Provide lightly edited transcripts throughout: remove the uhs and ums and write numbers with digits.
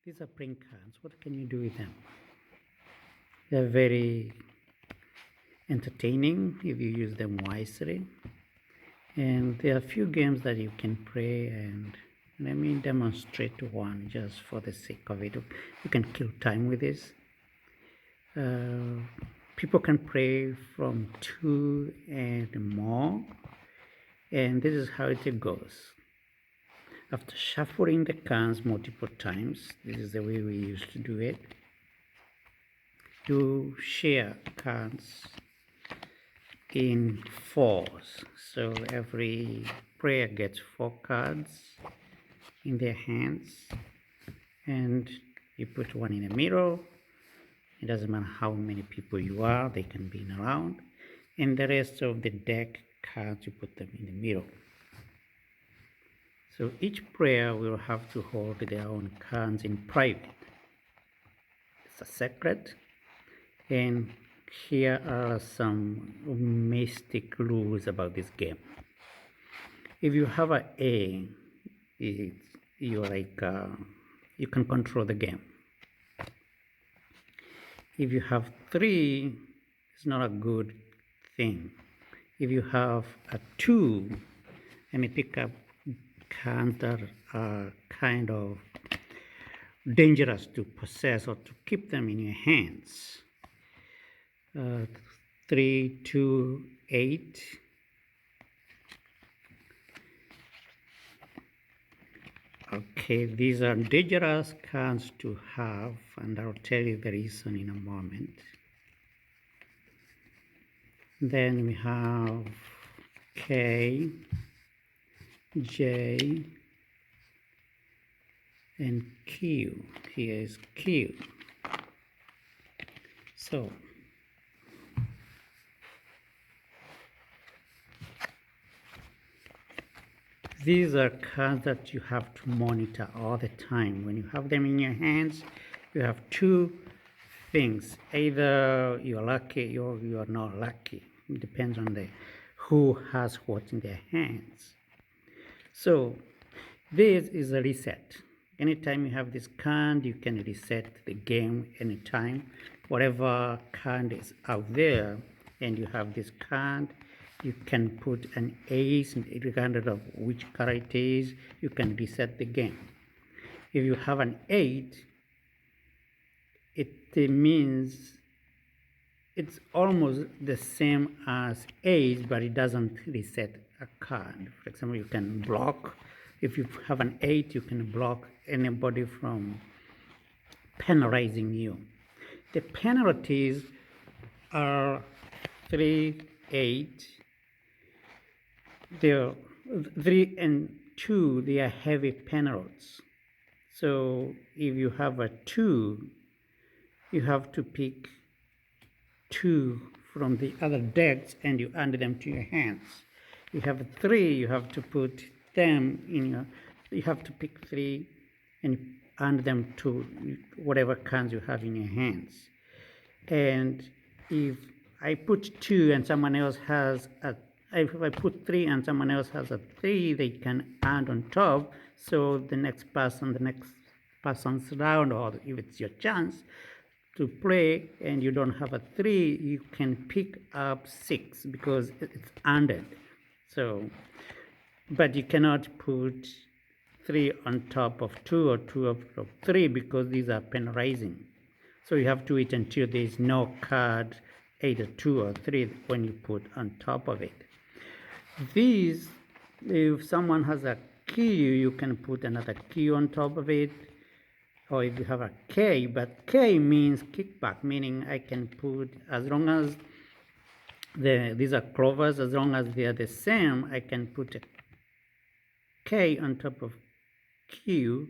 These are playing cards. What can you do with them? They're very entertaining if you use them wisely. And there are a few games that you can play, and let me demonstrate one just for the sake of it. You can kill time with this. People can play from 2 and more, and this is how it goes. After shuffling the cards multiple times, this is the way we used to do it. You share cards in 4s. So every player gets 4 cards in their hands, and you put one in the middle. It doesn't matter how many people you are, they can be in a round. And the rest of the deck cards, you put them in the middle. So each player will have to hold their own cards in private. It's a secret. And here are some mystic rules about this game. If you have an A, you can control the game. If you have 3, it's not a good thing. If you have a 2, let me pick up cards that are kind of dangerous to possess or to keep them in your hands. 3, 2, 8. Okay, these are dangerous cards to have, and I'll tell you the reason in a moment. Then we have K, J, and Q. Here is Q. So these are cards that you have to monitor all the time. When you have them in your hands, you have 2 things. Either you're lucky or you're not lucky. It depends on who has what in their hands. So this is a reset. Anytime you have this card, you can reset the game anytime. Whatever card is out there and you have this card, you can put an ace, regardless of which card it is, you can reset the game. If you have an 8, it means it's almost the same as ace, but it doesn't reset a card. For example, you can block. If you have an 8, you can block anybody from penalizing you. The penalties are 3, 8. They're 3 and 2, they are heavy penalties. So if you have a 2, you have to pick 2 from the other decks and you add them to your hands. You have a 3, you have to put them in your, you have to pick 3 and add them to whatever cards you have in your hands. And if I put 2 and someone else has a, if I put 3 and someone else has a 3, they can add on top. So the next person's round, or if it's your chance to play and you don't have a 3, you can pick up 6 because it's added. So, but you cannot put 3 on top of 2 or 2 on top of 3 because these are penalizing. So you have to wait until there is no card, either 2 or 3, when you put on top of it. These, if someone has a key, you can put another key on top of it. Or if you have a K, but K means kickback, meaning I can put, as long as these are clovers, as long as they are the same, I can put a K on top of Q,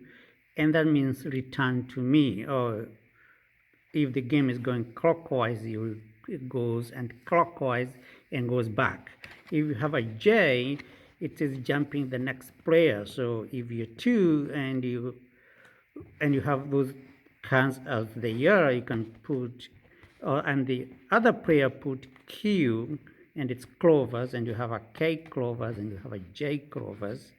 and that means return to me. Or if the game is going clockwise, it goes and clockwise and goes back. If you have a J, it is jumping the next player. So if you're 2 and you have those cards as they are, you can put, and the other player put Q and it's clovers, and you have a K clovers and you have a J clovers.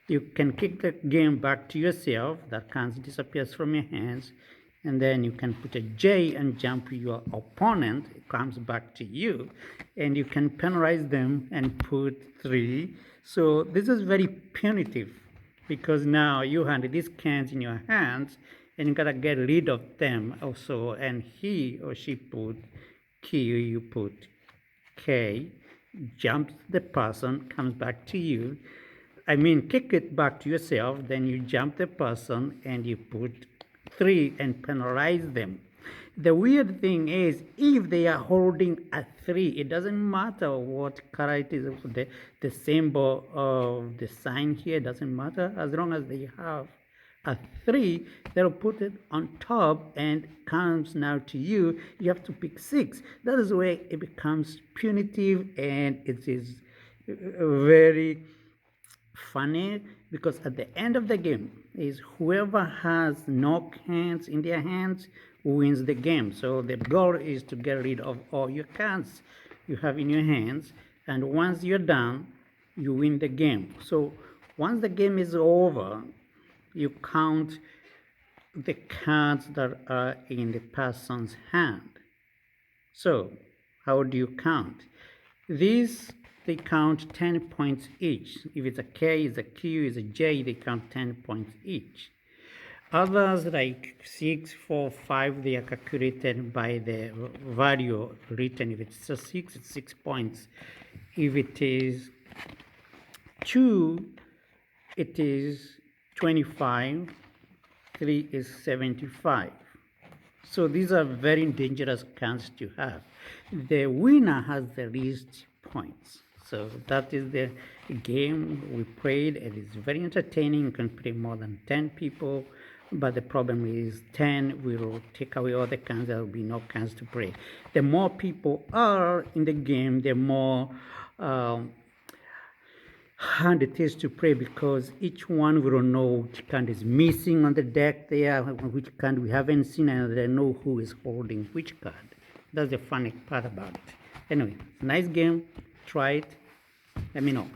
You can kick the game back to yourself. That card disappears from your hands. And then you can put a J and jump your opponent. It comes back to you. And you can penalize them and put 3. So this is very punitive because now you have these cans in your hands and you gotta get rid of them also. And he or she put Q, you put K, jumps the person, comes back to you. I mean, kick it back to yourself, then you jump the person and you put 3 and penalize them. The weird thing is, if they are holding a 3, it doesn't matter what color it is, the symbol of the sign here doesn't matter. As long as they have a 3, they'll put it on top and comes now to you. You have to pick 6. That is where it becomes punitive, and it is very funny because at the end of the game is whoever has no hands in their hands wins the game. So the goal is to get rid of all your cards you have in your hands, and once you're done, you win the game. So once the game is over, you count the cards that are in the person's hand. So how do you count? These, they count 10 points each. If it's a K, it's a Q, it's a J, they count 10 points each. Others like 6, 4, 5, they are calculated by the value written. If it's a 6, it's 6 points. If it is 2, it is 25, 3 is 75. So these are very dangerous cards to have. The winner has the least points. So that is the game we played. It is very entertaining. You can play more than 10 people, but the problem is 10 will take away all the cards. There will be no cards to play. The more people are in the game, the more hand it is to play, because each one will know which card is missing on the deck there, which card we haven't seen, and they know who is holding which card. That's the funny part about it. Anyway, nice game. Try it. Let me know.